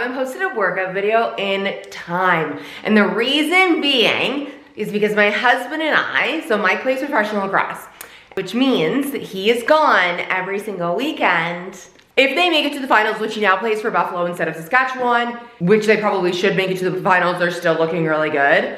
haven't posted a workout video in time. And the reason being is because my husband and I, so Mike plays professional lacrosse, which means that he is gone every single weekend. If they make it to the finals, which he now plays for Buffalo instead of Saskatchewan, which they probably should make it to the finals, they're still looking really good.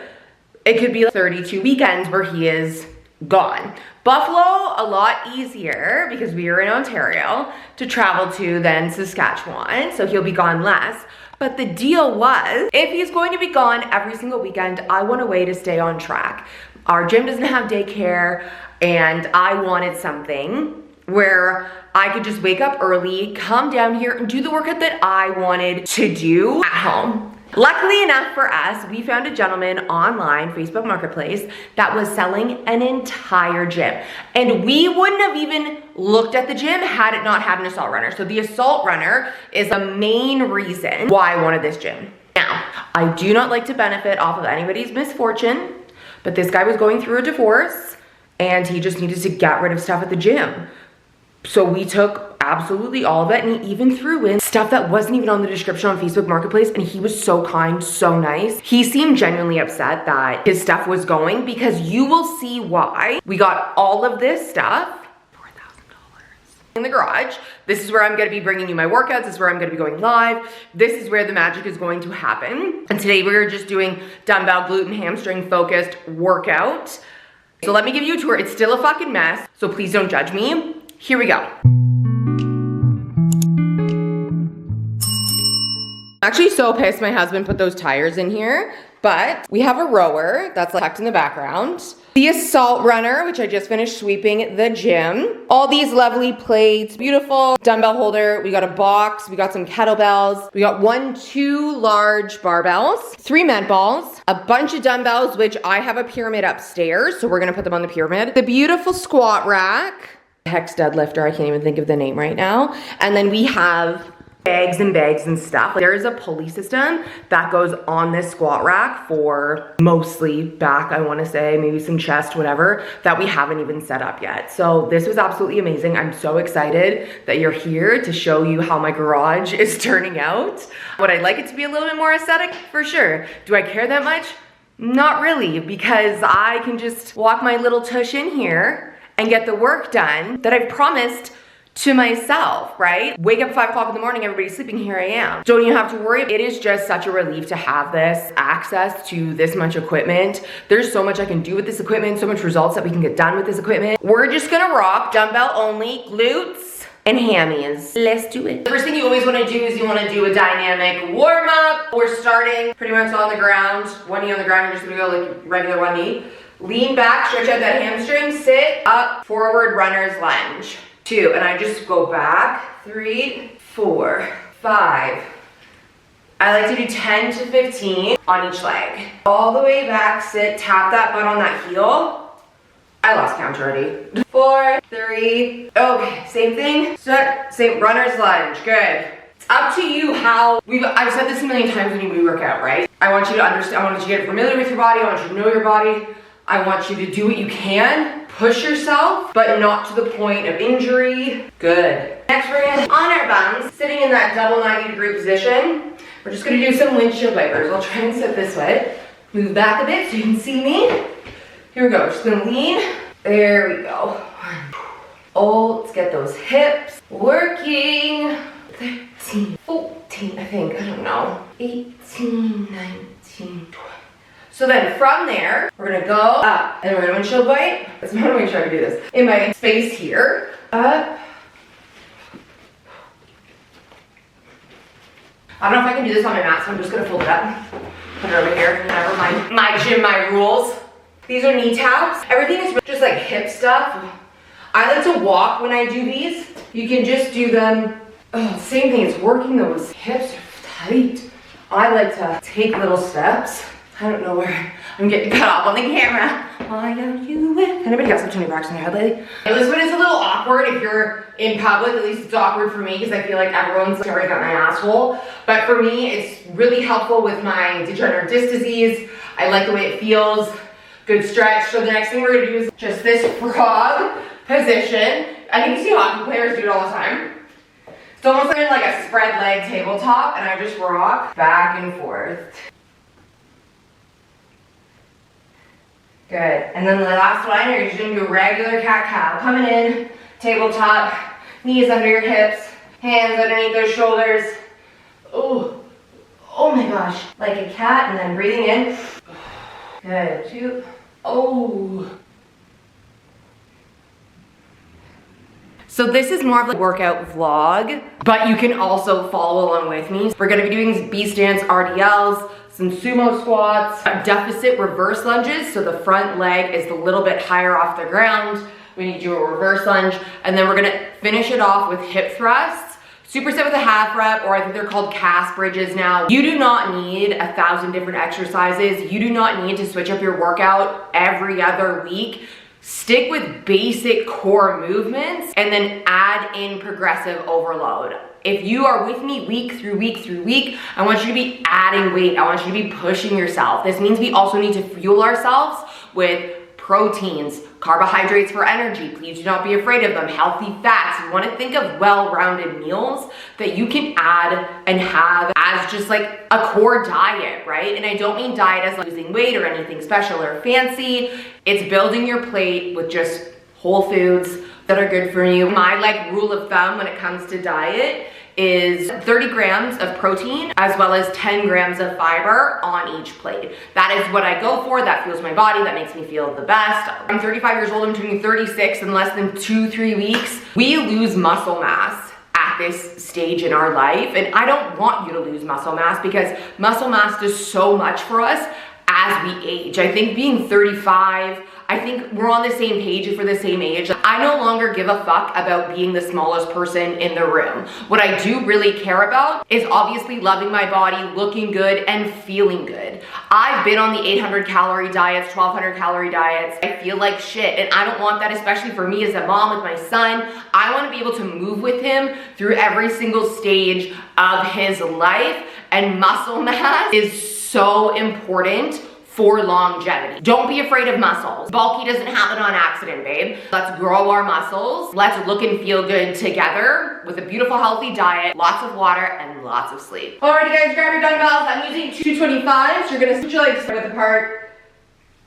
It could be like 32 weekends where he is gone. Buffalo, a lot easier because we are in Ontario to travel to than Saskatchewan, so he'll be gone less. But the deal was, if he's going to be gone every single weekend, I want a way to stay on track. Our gym doesn't have daycare, and I wanted something where I could just wake up early, come down here, and do the workout that I wanted to do at home. Luckily enough for us, we found a gentleman online, Facebook Marketplace, that was selling an entire gym. And we wouldn't have even looked at the gym had it not had an assault runner. So the assault runner is the main reason why I wanted this gym. Now, I do not like to benefit off of anybody's misfortune, but this guy was going through a divorce and he just needed to get rid of stuff at the gym. So we took absolutely all of it, and he even threw in stuff that wasn't even on the description on Facebook Marketplace, and he was so kind, so nice. He seemed genuinely upset that his stuff was going, because you will see why. We got all of this stuff, $4,000 in the garage. This is where I'm gonna be bringing you my workouts. This is where I'm gonna be going live. This is where the magic is going to happen. And today we're just doing dumbbell, glute, and hamstring focused workout. So let me give you a tour. It's still a fucking mess, so please don't judge me. Here we go. I'm actually so pissed my husband put those tires in here, but we have a rower that's like tucked in the background. The assault runner, which I just finished sweeping the gym. All these lovely plates, beautiful dumbbell holder. We got a box, we got some kettlebells. We got 2 large barbells, 3 med balls, a bunch of dumbbells, which I have a pyramid upstairs, so we're gonna put them on the pyramid. The beautiful squat rack. Hex deadlifter, I can't even think of the name right now. And then we have bags and stuff. There is a pulley system that goes on this squat rack for mostly back, I wanna say, maybe some chest, whatever, that we haven't even set up yet. So this was absolutely amazing. I'm so excited that you're here to show you how my garage is turning out. Would I like it to be a little bit more aesthetic? For sure. Do I care that much? Not really, because I can just walk my little tush in here and get the work done that I've promised to myself, right? Wake up 5 o'clock in the morning, everybody's sleeping, here I am. Don't even have to worry. It is just such a relief to have this access to this much equipment. There's so much I can do with this equipment, so much results that we can get done with this equipment. We're just gonna rock dumbbell only, glutes and hammies. Let's do it. The first thing you always wanna do is you wanna do a dynamic warm up. We're starting pretty much on the ground. One knee on the ground, you're just gonna go like regular one knee. Lean back, stretch out that hamstring, sit up, forward runner's lunge. 2, and I just go back, 3, 4, 5. I like to do 10 to 15 on each leg. All the way back, sit, tap that butt on that heel. I lost count already. 4, 3, okay, same thing. Sit, same runner's lunge, good. It's up to you how, I've said this a million times when you work out, right? I want you to understand, I want you to get familiar with your body, I want you to know your body. I want you to do what you can, push yourself, but not to the point of injury. Good. Next, we're gonna, on our buns, sitting in that double 90-degree position. We're just gonna do some windshield wipers. I'll try and sit this way. Move back a bit so you can see me. Here we go, just gonna lean. There we go. Oh, let's get those hips working. 13, 14, I think, I don't know. 18, 19, 20. So then from there, we're gonna go up and we're gonna windshield wipe. That's one way to try to do this. In my space here, up. I don't know if I can do this on my mat, so I'm just gonna fold it up. Put it over here, never mind. My gym, my rules. These are knee taps. Everything is just like hip stuff. I like to walk when I do these. You can just do them, same thing, it's working those hips are tight. I like to take little steps. I don't know where I'm getting cut off on the camera. Why are you with? Anybody got some rocks in their head lately? This one is a little awkward if you're in public. At least it's awkward for me because I feel like everyone's staring at my asshole. But for me, it's really helpful with my degenerative disc disease. I like the way it feels. Good stretch. So the next thing we're gonna do is just this frog position. I think you see hockey players do it all the time. It's almost like a spread leg tabletop, and I just rock back and forth. Good. And then the last one, you're just gonna do a regular cat-cow. Coming in, tabletop, knees under your hips, hands underneath those shoulders. Oh, oh my gosh. Like a cat, and then breathing in. Good, 2. Oh. So this is more of a workout vlog, but you can also follow along with me. We're gonna be doing B stance RDLs, some sumo squats, deficit reverse lunges. So the front leg is a little bit higher off the ground. We need to do a reverse lunge, and then we're gonna finish it off with hip thrusts. Superset with a half rep, or I think they're called calf bridges now. You do not need 1,000 different exercises. You do not need to switch up your workout every other week. Stick with basic core movements and then add in progressive overload. If you are with me week through week through week, I want you to be adding weight. I want you to be pushing yourself. This means we also need to fuel ourselves with proteins, carbohydrates for energy. Please do not be afraid of them. Healthy fats. You want to think of well-rounded meals that you can add and have as just like a core diet, right? And I don't mean diet as like losing weight or anything special or fancy. It's building your plate with just whole foods that are good for you. My like rule of thumb when it comes to diet is 30 grams of protein as well as 10 grams of fiber on each plate. That is what I go for. That fuels my body. That makes me feel the best. I'm 35 years old. I'm turning 36 in less than 2-3 weeks. We lose muscle mass at this stage in our life, and I don't want you to lose muscle mass because muscle mass does so much for us as we age. I think being 35, I think we're on the same page for the same age. I no longer give a fuck about being the smallest person in the room. What I do really care about is obviously loving my body, looking good, and feeling good. I've been on the 800 calorie diets, 1200 calorie diets. I feel like shit, and I don't want that, especially for me as a mom with my son. I want to be able to move with him through every single stage of his life, and muscle mass is so important for longevity. Don't be afraid of muscles. Bulky doesn't happen on accident, babe. Let's grow our muscles. Let's look and feel good together with a beautiful, healthy diet, lots of water, and lots of sleep. Alrighty guys, grab your dumbbells. I'm using 225s. You're gonna switch your legs width apart.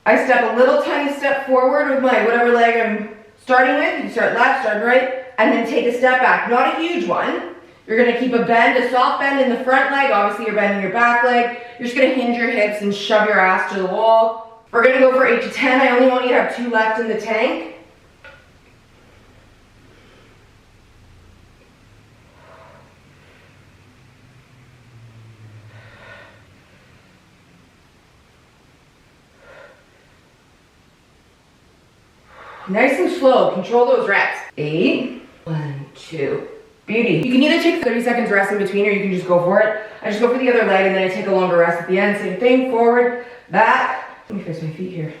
I step a little tiny step forward with my whatever leg I'm starting with. You can start left, start right, and then take a step back. Not a huge one. You're gonna keep a bend, a soft bend in the front leg. Obviously you're bending your back leg. You're just gonna hinge your hips and shove your ass to the wall. We're gonna go for 8 to 10. I only want you to have 2 left in the tank. Nice and slow, control those reps. 8, 1, 2. Beauty. You can either take 30 seconds rest in between or you can just go for it. I just go for the other leg and then I take a longer rest at the end. Same thing, forward, back. Let me fix my feet here.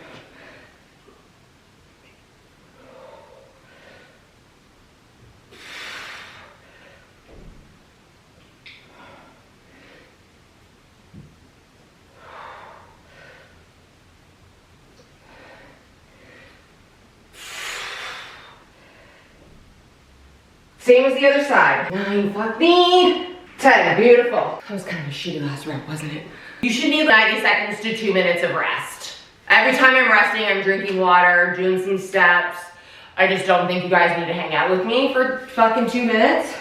Same as the other side. 9, fuck me. 10, beautiful. That was kind of a shitty last rep, wasn't it? You should need 90 seconds to 2 minutes of rest. Every time I'm resting, I'm drinking water, doing some steps. I just don't think you guys need to hang out with me for fucking 2 minutes.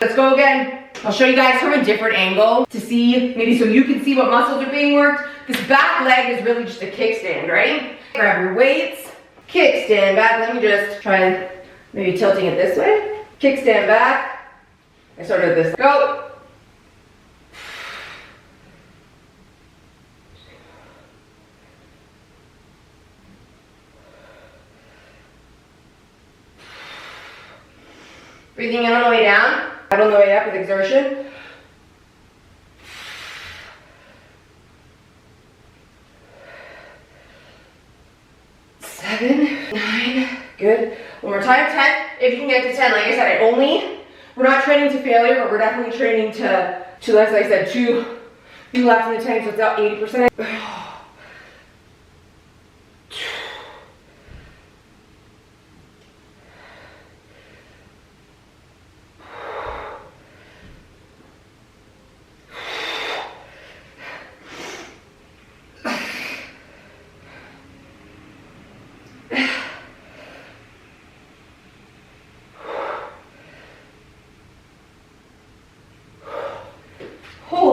Let's go again. I'll show you guys from a different angle to see, maybe so you can see what muscles are being worked. This back leg is really just a kickstand, right? Grab your weights, kickstand back. Let me just try maybe tilting it this way. Kickstand back. I started with this. Go. Breathing in on the way down, out on the way up with exertion. Seven, 9, good. One more time, 10. If you can get to 10, like I said, we're not training to failure, but we're definitely training to like I said, 2 left in the tank, so it's about 80%.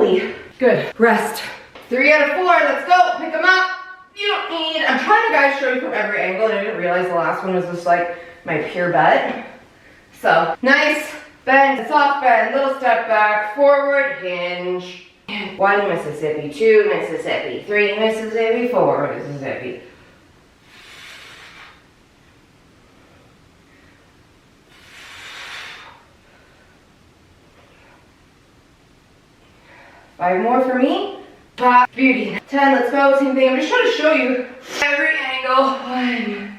Holy, good. Rest. 3 out of 4, let's go. Pick them up. You don't need, I'm trying to guys show you from every angle, and I didn't realize the last one was just like my pure butt. So, nice, bend, soft bend, little step back, forward, hinge. 1 Mississippi, 2 Mississippi, 3 Mississippi, 4 Mississippi. Five more for me. Pop, beauty. 10, let's go, same thing. I'm just trying to show you every angle. 1.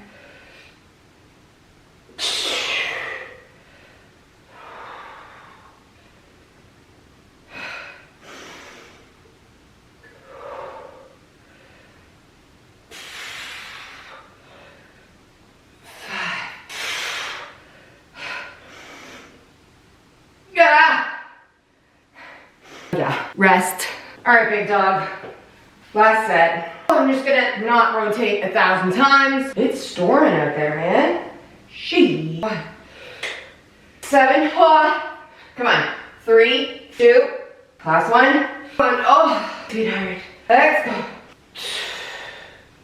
Yeah, rest. All right, big dog. Last set. I'm just gonna not rotate 1,000 times. It's storming out there, man. She. 7. Oh. Come on. 3, 2. Last one. 1. Oh, sweetheart. Let's go.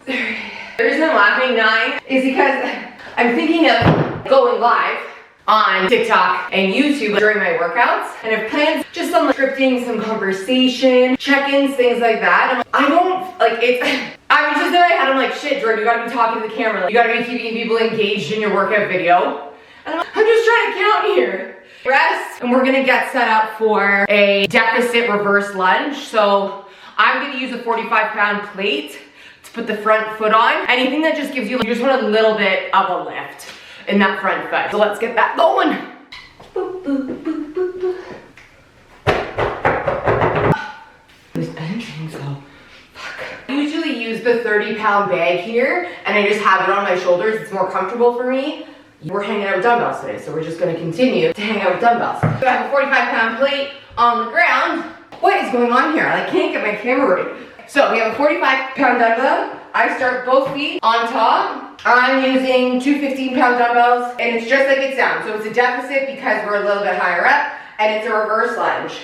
3. The reason I'm laughing 9 is because I'm thinking of going live on TikTok and YouTube during my workouts, and I've planned just some scripting, some conversation, check-ins, things like that. I don't, like, it's, I was just in my head, I'm like, shit, Jordan, you gotta be talking to the camera, like, you gotta be keeping people engaged in your workout video. And I'm just trying to count here. Rest, and we're gonna get set up for a deficit reverse lunge. So I'm gonna use a 45-pound plate to put the front foot on. Anything that just gives you, you just want a little bit of a lift in that front foot. So let's get that going. Boop, boop, boop, boop, boop. This benching, so fuck. I usually use the 30-pound bag here, and I just have it on my shoulders. It's more comfortable for me. We're hanging out with dumbbells today, so we're just gonna continue to hang out with dumbbells. So I have a 45-pound plate on the ground. What is going on here? I can't get my camera right. So we have a 45-pound dumbbell. I start both feet on top. I'm using 2 15-pound dumbbells, and it's just like it sounds. So it's a deficit because we're a little bit higher up, and it's a reverse lunge.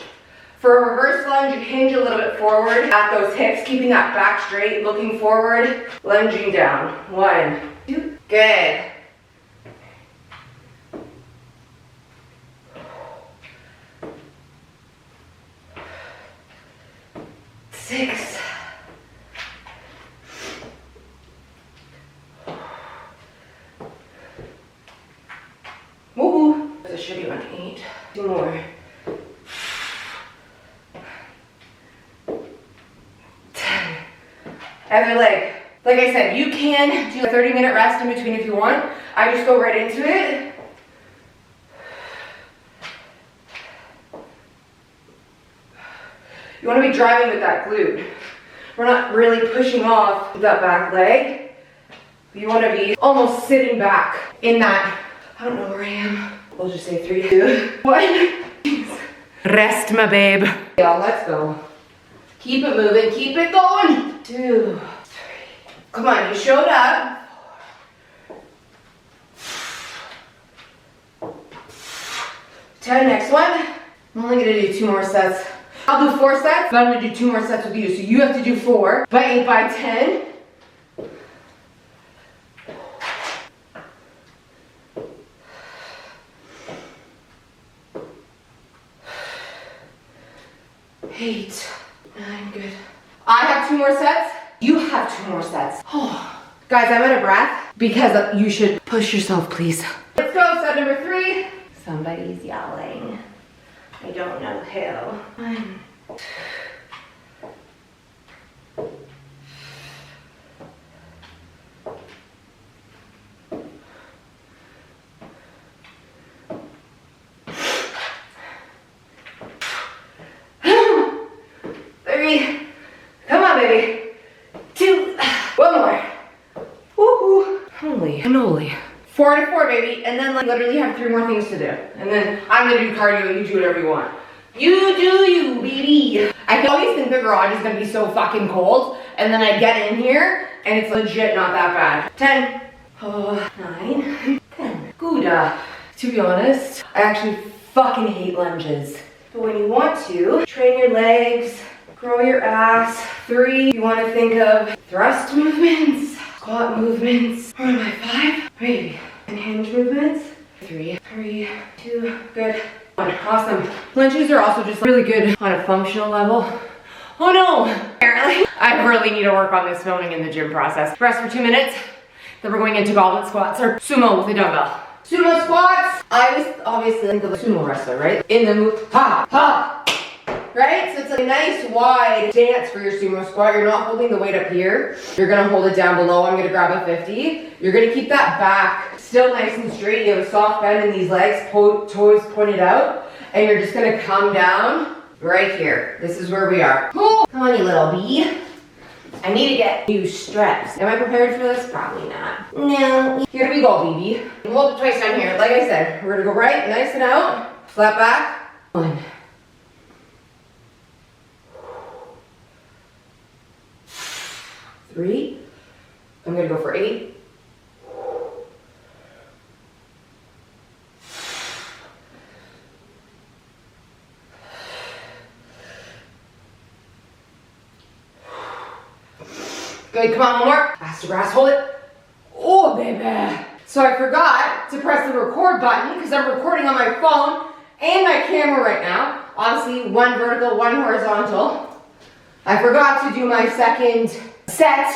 For a reverse lunge, you hinge a little bit forward at those hips, keeping that back straight, looking forward, lunging down. 1, 2, good. 6. Woohoo! There's a shitty one. 8. 2 more. 10. Other leg. Like I said, you can do a 30-minute rest in between if you want. I just go right into it. You want to be driving with that glute. We're not really pushing off that back leg. You want to be almost sitting back in that. I don't know where I am. We'll just say 3, 2, 1. Rest, my babe. Yeah, let's go. Keep it moving. Keep it going. 2, 3. Come on, you showed up. 10, next one. I'm only gonna do 2 more sets. I'll do 4 sets, but I'm gonna do 2 more sets with you. So you have to do 4 by 8 by 10. Eight, 9, good. I have 2 more sets. You have 2 more sets. Oh. Guys, I'm out of breath because you should push yourself, please. Let's go, set number 3. Somebody's yelling. I don't know who. 1. Come on, baby. 2. 1 more. Woohoo. Holy cannoli. 4 to 4, baby. And then like literally have 3 more things to do. And then I'm gonna do cardio. You do whatever you want. You do you, baby. I always think the garage is gonna be so fucking cold. And then I get in here and it's legit not that bad. 10. 9. 10. Good. To be honest, I actually fucking hate lunges. But when you want to, train your legs, grow your ass. 3, you want to think of thrust movements, squat movements. Or am I 5? Maybe. And hinge movements. 3, 2, good. 1, awesome. Lunges are also just really good on a functional level. Oh no, apparently. I really need to work on this filming in the gym process. Rest for 2 minutes, then we're going into goblet squats or sumo with a dumbbell. Sumo squats, I was obviously think of a sumo wrestler, right? In the move, ha, ha, right? So it's like a nice wide stance for your sumo squat. You're not holding the weight up here. You're gonna hold it down below. I'm gonna grab a 50. You're gonna keep that back still nice and straight. You have a soft bend in these legs, toes pointed out, and you're just gonna come down right here. This is where we are. Come on, you little bee. I need to get new straps. Am I prepared for this? Probably not. No. Here we go, BB. And we'll do twice down here. Like I said, we're gonna go right, nice and out. Flat back. 1. 3. I'm gonna go for 8. 'Good, come on, one more. Faster grass, hold it. Oh, baby. So I forgot to press the record button because I'm recording on my phone and my camera right now. Obviously, 1 vertical, 1 horizontal. I forgot to do my second set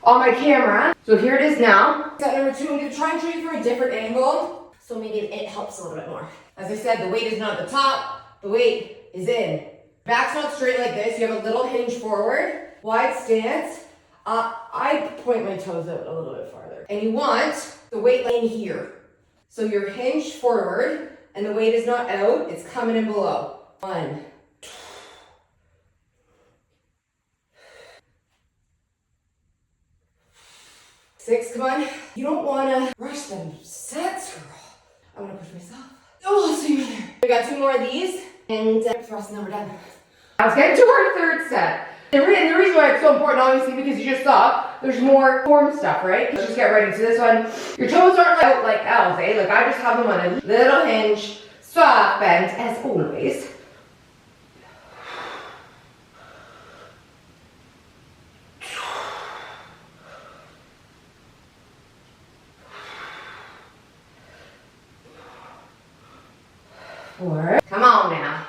on my camera. So here it is now. Set number 2, I'm gonna try and show you from a different angle. So maybe it helps a little bit more. As I said, the weight is not at the top, the weight is in. Back's not straight like this. You have a little hinge forward, wide stance. I point my toes out a little bit farther. And you want the weight in here. So you're hinged forward and the weight is not out, it's coming in below. 1. 6, come on. You don't wanna rush them sets, girl. I wanna push myself. Oh, see you there. We got 2 more of these and thrust and then we're done. Let's get to our 3rd set. The reason why it's so important, obviously, because you just saw there's more form stuff, right? Let's just get right into this one. Your toes aren't out like L's, eh? Like I just have them on a little hinge, soft bend, as always. Four. Come on now.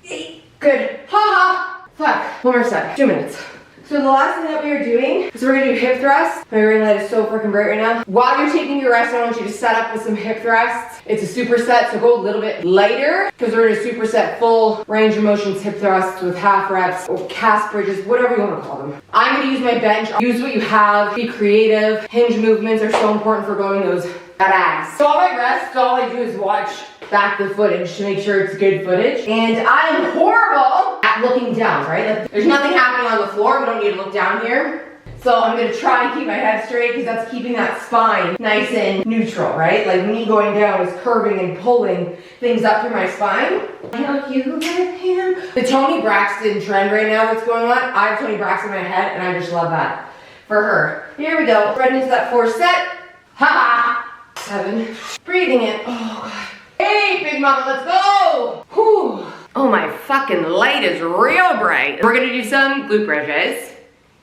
8. Good. Ha ha. Fuck. 1 more set. 2 minutes. So the last thing that we are doing is we're gonna do hip thrusts. My ring light is so freaking bright right now. While you're taking your rest, I want you to set up with some hip thrusts. It's a superset, so go a little bit lighter because we're gonna superset full range of motions hip thrusts with half reps or calf bridges, whatever you want to call them. I'm gonna use my bench. Use what you have. Be creative. Hinge movements are so important for growing those fat ass. So on my rest, all I do is watch back the footage to make sure it's good footage. And I am horrible at looking down, right? Like, there's nothing happening on the floor. We don't need to look down here. So I'm gonna try and keep my head straight because that's keeping that spine nice and neutral, right? Like me going down is curving and pulling things up through my spine. Help you with him. The Toni Braxton trend right now that's going on, I have Toni Braxton in my head and I just love that for her. Here we go, right into that 4th set. Ha ha. 7. Breathing in. Oh God. 8, big mama, let's go! Whew. Oh, my fucking light is real bright. We're gonna do some glute bridges.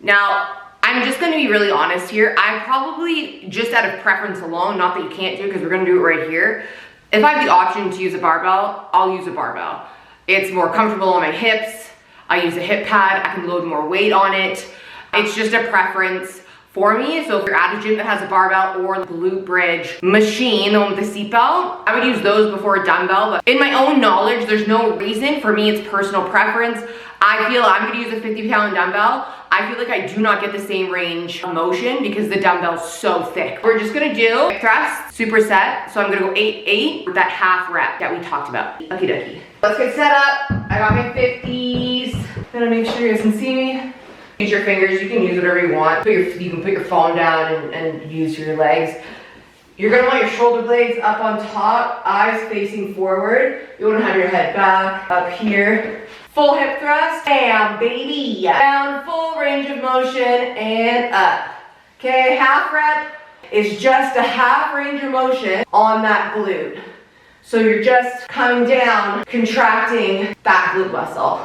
Now, I'm just gonna be really honest here. I probably, just out of preference alone, not that you can't do because we're gonna do it right here. If I have the option to use a barbell, I'll use a barbell. It's more comfortable on my hips. I use a hip pad, I can load more weight on it. It's just a preference for me. So if you're at a gym that has a barbell or glute bridge machine, the one with the seatbelt, I would use those before a dumbbell. But in my own knowledge, there's no reason. For me, it's personal preference. I feel I'm gonna use a 50-pound dumbbell. I feel like I do not get the same range of motion because the dumbbell's so thick. We're just gonna do thrust, superset. So I'm gonna go 8, 8 with that half rep that we talked about. Okie dokie. Let's get set up. I got my 50s. Gonna make sure you guys can see me. Use your fingers, you can use whatever you want. You can put your phone down and use your legs. You're gonna want your shoulder blades up on top, eyes facing forward. You wanna have your head back, up here. Full hip thrust, bam, baby. Down, full range of motion, and up. Okay, half rep, is just a half range of motion on that glute. So you're just coming down, contracting that glute muscle.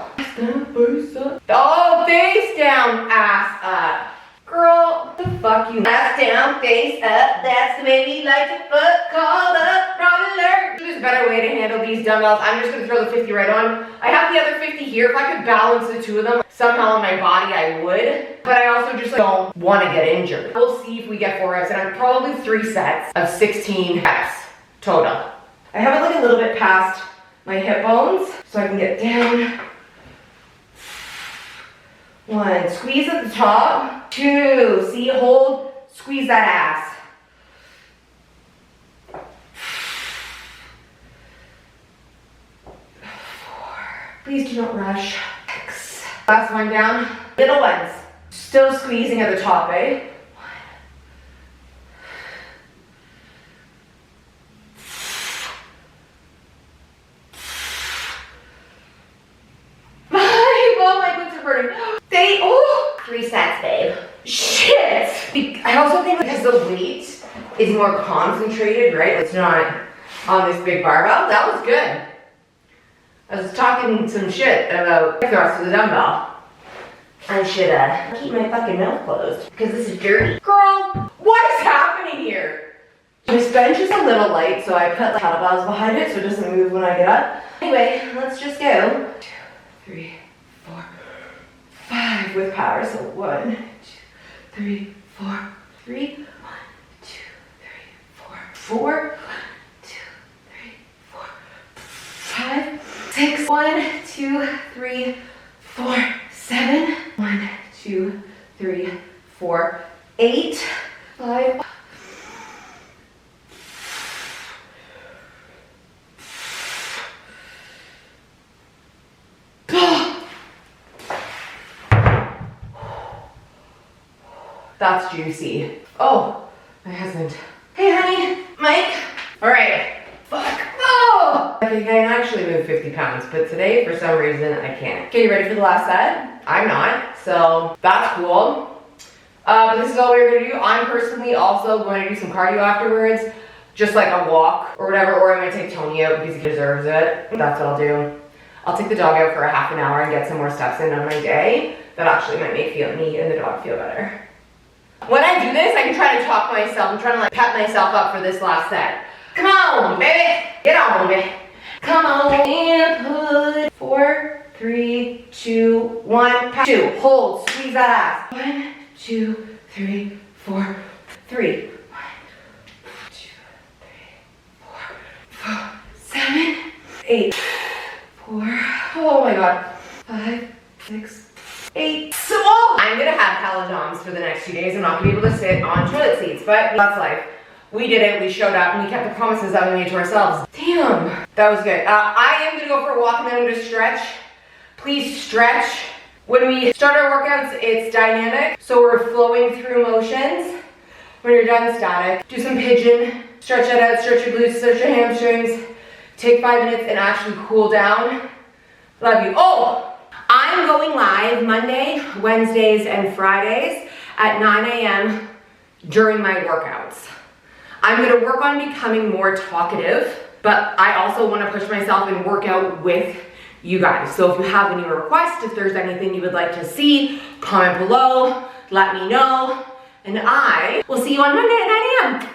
Oh, face down, ass up. Girl, the fuck you. Ass down, face up. That's the way we like to fuck. Call up, wrong alert. There's a better way to handle these dumbbells. I'm just gonna throw the 50 right on. I have the other 50 here. If I could balance the two of them somehow on my body, I would. But I also just don't want to get injured. We'll see if we get 4 reps, and I'm probably 3 sets of 16 reps total. I have it like a little bit past my hip bones, so I can get down. 1, squeeze at the top. 2, see, hold, squeeze that ass. 4, please do not rush. 6, last one down. Little ones, still squeezing at the top, eh? 5, oh my glutes are burning. 3 sets, babe. Shit! I also think because the weight is more concentrated, right? It's not on this big barbell. That was good. I was talking some shit about the thrust of the dumbbell. I should keep my fucking mouth closed because this is dirty. Girl, what is happening here? This bench is a little light, so I put like kettlebells behind it so it doesn't move when I get up. Anyway, let's just go. 2, 3, 4, 5 with power. So 1, 2, 3, 4, 3, 1, 2, 3, 4, 4, 1, 2, 3, 4, 5, 6, 1, 2, 3, 4, 7, 1, 2, 3, 4, 8, 5. That's juicy. Oh, my husband. Hey, honey. Mike. All right. Fuck. Oh! I can actually move 50 pounds, but today, for some reason, I can't. Okay, you ready for the last set? I'm not, so that's cool. But this is all we're gonna do. I'm personally also going to do some cardio afterwards, just like a walk or whatever, or I'm gonna take Tony out because he deserves it. That's what I'll do. I'll take the dog out for a half an hour and get some more steps in on my day. That actually might make me and the dog feel better. When I do this, I can try to talk myself. I'm trying to like pep myself up for this last set. Come on, baby. Get on, baby. Come on and put 4, 3, 2, 1. 2. Hold. Squeeze that ass. 1, 2, 3, 4, 3. 1, 2, 3, 4, 7, 8, 4. Oh my god. 5, 6. 8. So I'm gonna have Pelotons for the next 2 days. I'm not gonna be able to sit on toilet seats, but that's life. We did it, we showed up, and we kept the promises that we made to ourselves. Damn, that was good. I am gonna go for a walk and then I'm gonna stretch. Please stretch. When we start our workouts, it's dynamic, so we're flowing through motions. When you're done, static. Do some pigeon, stretch that out, stretch your glutes, stretch your hamstrings. Take 5 minutes and actually cool down. Love you. Oh! I'm going live Monday, Wednesdays, and Fridays at 9 a.m. during my workouts. I'm gonna work on becoming more talkative, but I also wanna push myself and work out with you guys. So if you have any requests, if there's anything you would like to see, comment below, let me know, and I will see you on Monday at 9 a.m.